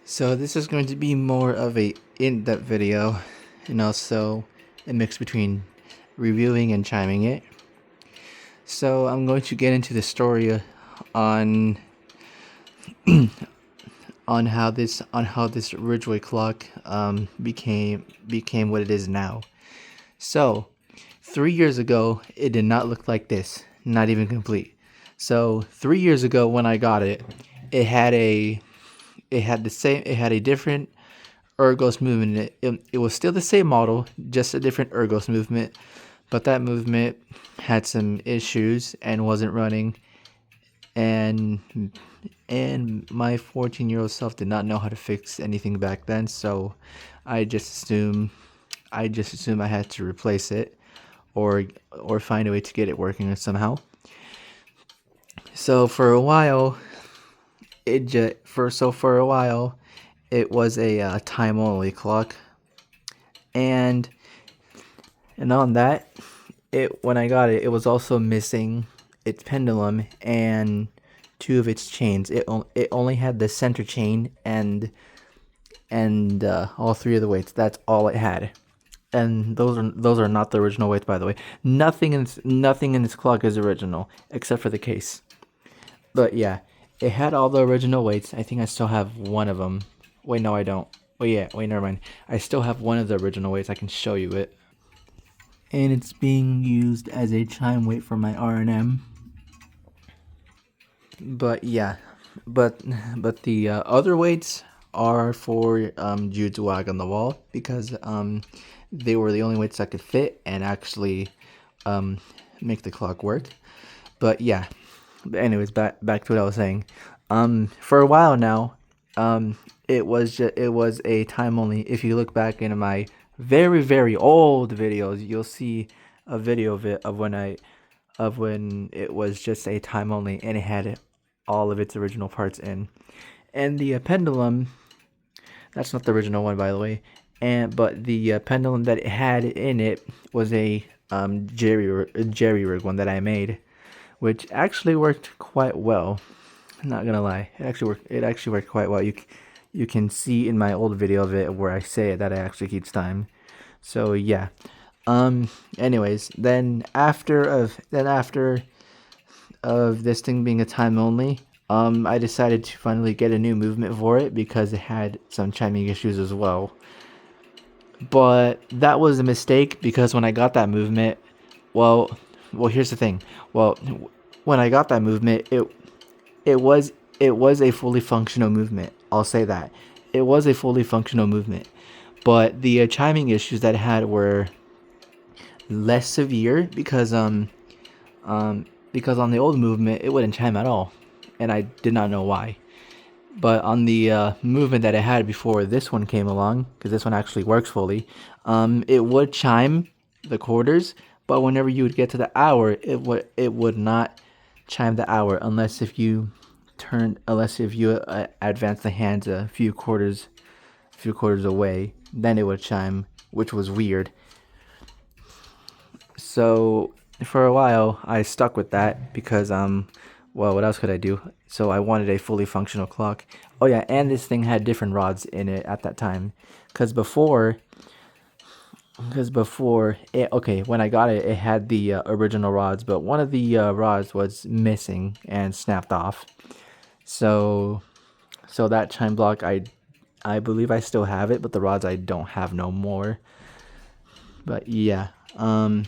So this is going to be more of a in-depth video, and also a mix between reviewing and chiming it. So I'm going to get into the story on how this Ridgeway clock became what it is now. So 3 years ago, it did not look like this, not even complete. So 3 years ago when I got it, it had a different ergos movement. It was still the same model, just a different ergos movement, but that movement had some issues and wasn't running, and my 14-year-old self did not know how to fix anything back then, so I just assumed I had to replace it or find a way to get it working somehow. So for a while, it was a time only clock, and on that, when I got it, it was also missing its pendulum and two of its chains. It only had the center chain and all three of the weights. That's all it had, and those are not the original weights, by the way. Nothing in this clock is original except for the case. But yeah, it had all the original weights. I think I still have one of them. Wait, no, I don't. Wait, never mind. I still have one of the original weights. I can show you it. And it's being used as a chime weight for my R&M. But yeah, but the other weights are for Jude's wag on the wall, because they were the only weights that could fit and actually make the clock work. But yeah, but anyways, back to what I was saying. For a while now, it was a time only. If you look back into my very old videos, you'll see a video of when it was just a time only and it had all of its original parts in. And the pendulum, that's not the original one, by the way. But the pendulum that it had in it was a jerry rig one that I made, which actually worked quite well. I'm not gonna lie, it actually worked quite well. You can see in my old video of it where I say that it actually keeps time. So yeah. Anyways, then after this thing being a time only, I decided to finally get a new movement for it because it had some chiming issues as well. But that was a mistake, because when I got that movement, well, here's the thing. Well, when I got that movement, it was a fully functional movement. I'll say that. It was a fully functional movement. But the chiming issues that it had were less severe, because on the old movement it wouldn't chime at all, and I did not know why. But on the movement that it had before this one came along, because this one actually works fully, it would chime the quarters, but whenever you would get to the hour, it would not chime the hour unless if you advance the hands a few quarters away. Then it would chime, which was weird. So for a while I stuck with that because well, what else could I do? So I wanted a fully functional clock. Oh yeah, and this thing had different rods in it at that time, because before when I got it, it had the original rods, but one of the rods was missing and snapped off. So that chime block, I believe I still have it, but the rods I don't have no more. But yeah, and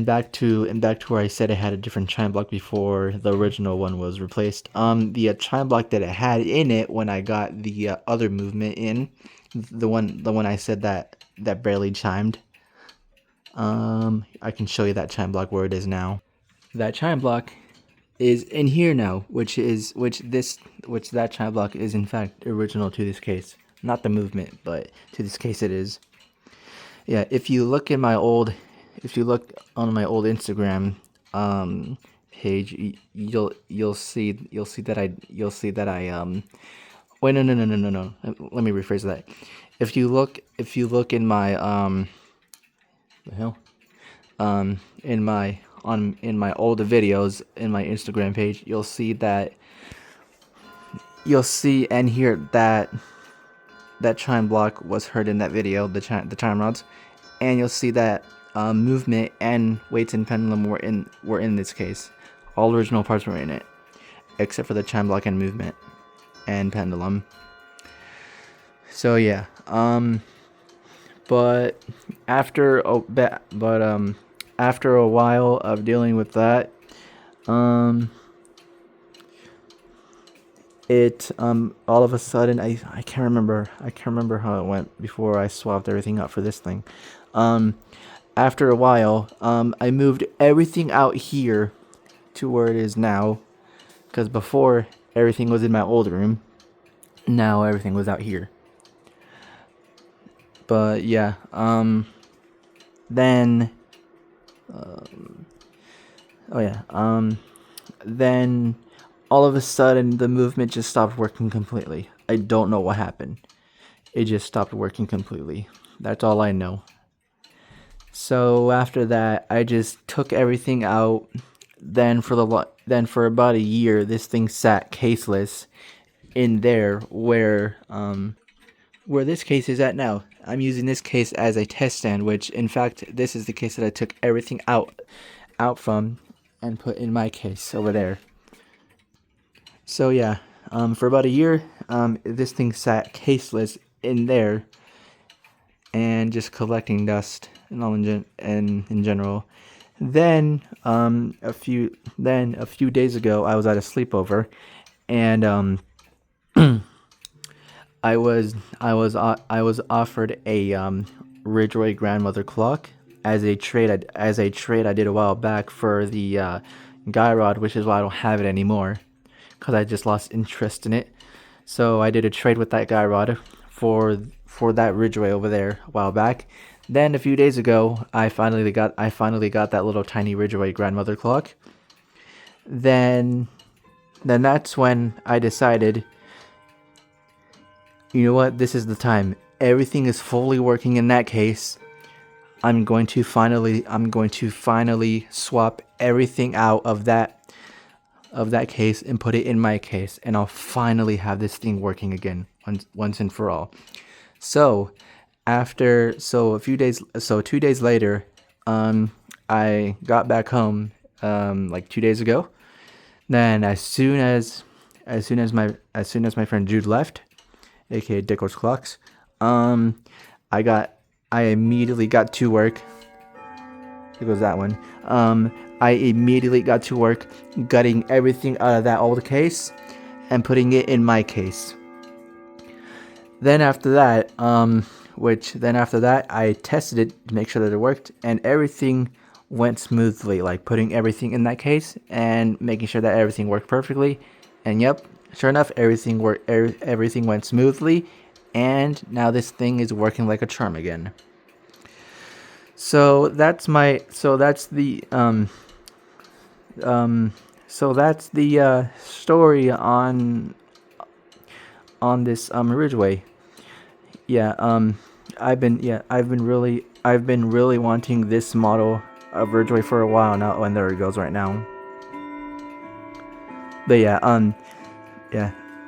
back to where I said it had a different chime block before the original one was replaced. The chime block that it had in it when I got the other movement in, the one I said that barely chimed. I can show you that chime block where it is now. That chime block is in here now, which that chime block is in fact original to this case. Not the movement, but to this case it is. Yeah, if you look on my old Instagram page, you'll see that I wait, no. Let me rephrase that. If you look in my in my in my older videos in my Instagram page, you'll see and hear that chime block was heard in that video, the chime rods, and you'll see that movement and weights and pendulum were in this case. All original parts were in it, except for the chime block and movement and pendulum. So yeah, but after a while of dealing with that, it all of a sudden I can't remember how it went before I swapped everything out for this thing. After a while, I moved everything out here to where it is now, because before everything was in my old room. Now everything was out here. But yeah, then then all of a sudden the movement just stopped working completely. I don't know what happened. It just stopped working completely. That's all I know. So after that, I just took everything out. Then for about a year, this thing sat caseless in there where this case is at now. I'm using this case as a test stand, which in fact this is the case that I took everything out from and put in my case over there. So yeah, for about a year, this thing sat caseless in there and just collecting dust and all in general. Then a few days ago, I was at a sleepover, and I was offered a Ridgeway grandmother clock as a trade. I did a while back for the guy rod, which is why I don't have it anymore, because I just lost interest in it. So I did a trade with that guy rod for that Ridgeway over there a while back. Then a few days ago, I finally got that little tiny Ridgeway grandmother clock. Then that's when I decided, you know what, this is the time. Everything is fully working in that case. I'm going to finally swap everything out of that case and put it in my case, and I'll finally have this thing working again once and for all. So 2 days later, I got back home like 2 days ago. Then as soon as my friend Jude left, aka Dickles Clocks, I immediately got to work. Here goes that one. I immediately got to work gutting everything out of that old case and putting it in my case. Then after that, I tested it to make sure that it worked, and everything went smoothly. Like putting everything in that case and making sure that everything worked perfectly. And yep, sure enough, everything went smoothly, and now this thing is working like a charm again. So that's the story on this Ridgeway. Yeah, I've been really wanting this model of Ridgeway for a while now, and there it goes right now. But yeah,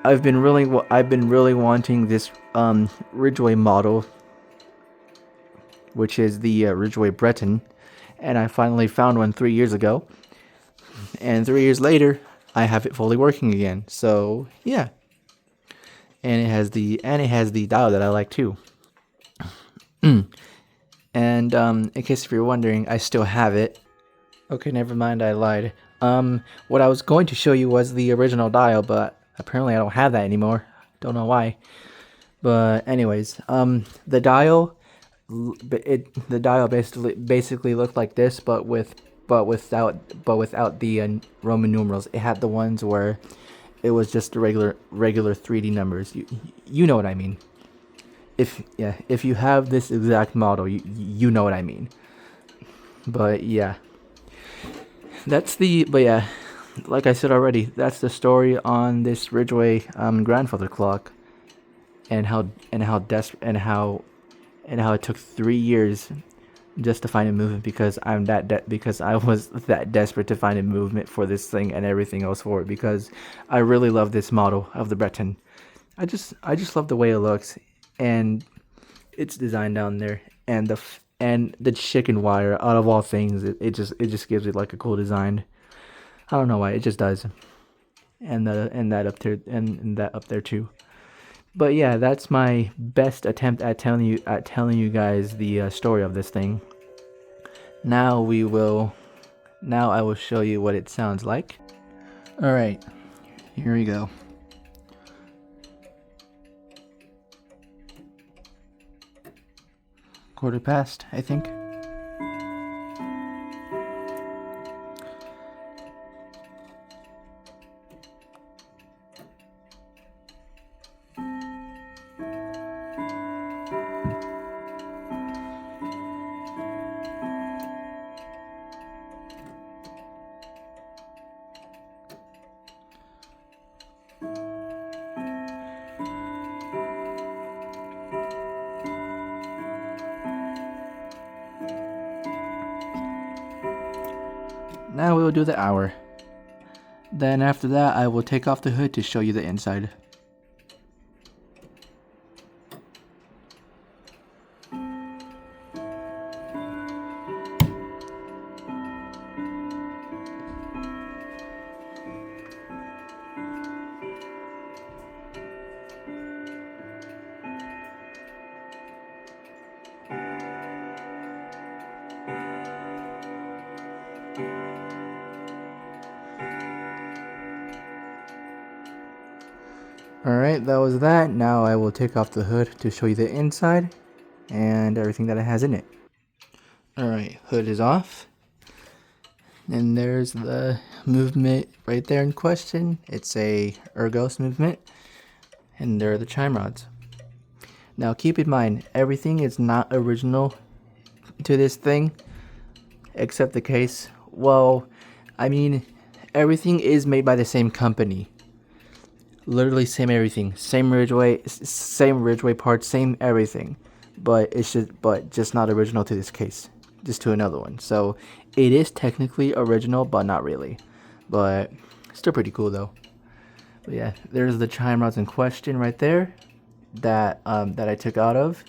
I've been really wanting this Ridgeway model, which is the Ridgeway Breton, and I finally found one 3 years ago. And 3 years later, I have it fully working again. So yeah, and it has the dial that I like too. And in case if you're wondering, I still have it. Okay, never mind, I lied. What I was going to show you was the original dial, but apparently I don't have that anymore. Don't know why. But anyways, the dial basically looked like this, but without the Roman numerals. It had the ones where it was just the regular 3D numbers. You know what I mean. If you have this exact model, you know what I mean. But yeah, like I said already, that's the story on this Ridgeway grandfather clock, and how it took 3 years just to find a movement because because I was that desperate to find a movement for this thing and everything else for it because I really love this model of the Breton. I just love the way it looks and its design down there and the chicken wire out of all things it just gives it like a cool design. I don't know why, it just does. And that up there and that up there too. But yeah, that's my best attempt at telling you guys the story of this thing. Now we will. Now I will show you what it sounds like. All right, here we go. Quarter past, I think. Now we will do the hour. Then after that, I will take off the hood to show you the inside. Alright, that was that. Now I will take off the hood to show you the inside and everything that it has in it. Alright, hood is off. And there's the movement right there in question. It's a Ergos movement. And there are the chime rods. Now keep in mind, everything is not original to this thing. Except the case. Well, I mean, everything is made by the same company. Literally same everything. Same Ridgeway parts, same everything. But just not original to this case. Just to another one. So it is technically original, but not really. But still pretty cool though. But yeah, there's the chime rods in question right there that I took out of,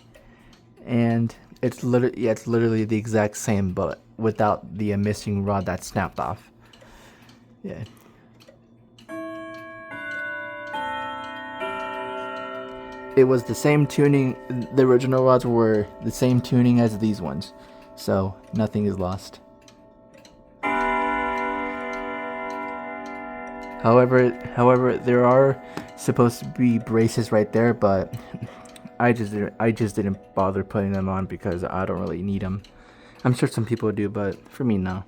and it's literally the exact same, but without the missing rod that snapped off. Yeah. It was the same tuning. The original rods were the same tuning as these ones, so nothing is lost. However, there are supposed to be braces right there, but I just didn't bother putting them on because I don't really need them. I'm sure some people do, but for me, no.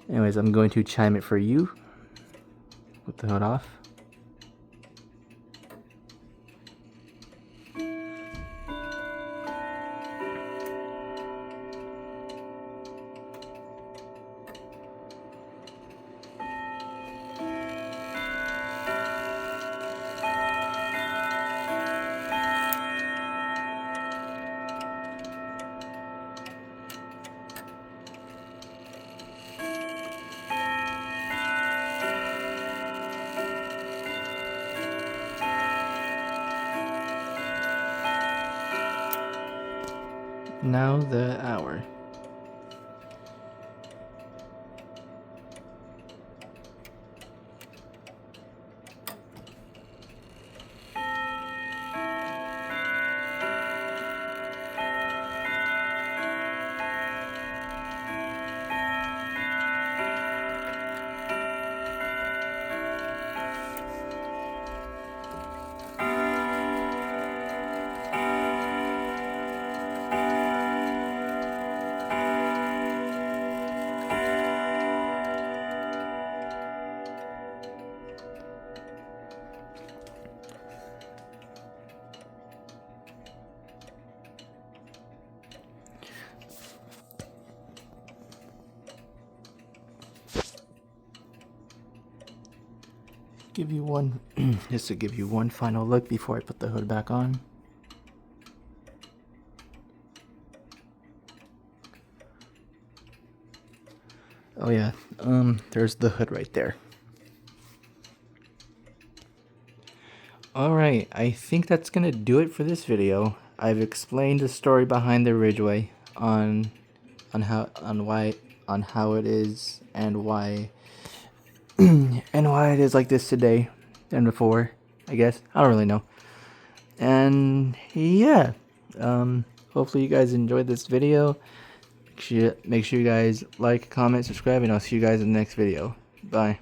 Anyways, I'm going to chime it for you with the hood off. Now the hour. Give you one, just to give you one final look before I put the hood back on. Oh yeah, there's the hood right there. Alright, I think that's gonna do it for this video. I've explained the story behind the Ridgeway on how it is and why and why it is like this today and before, I guess. I don't really know. And yeah, hopefully you guys enjoyed this video. Make sure you guys like, comment, subscribe, and I'll see you guys in the next video. Bye.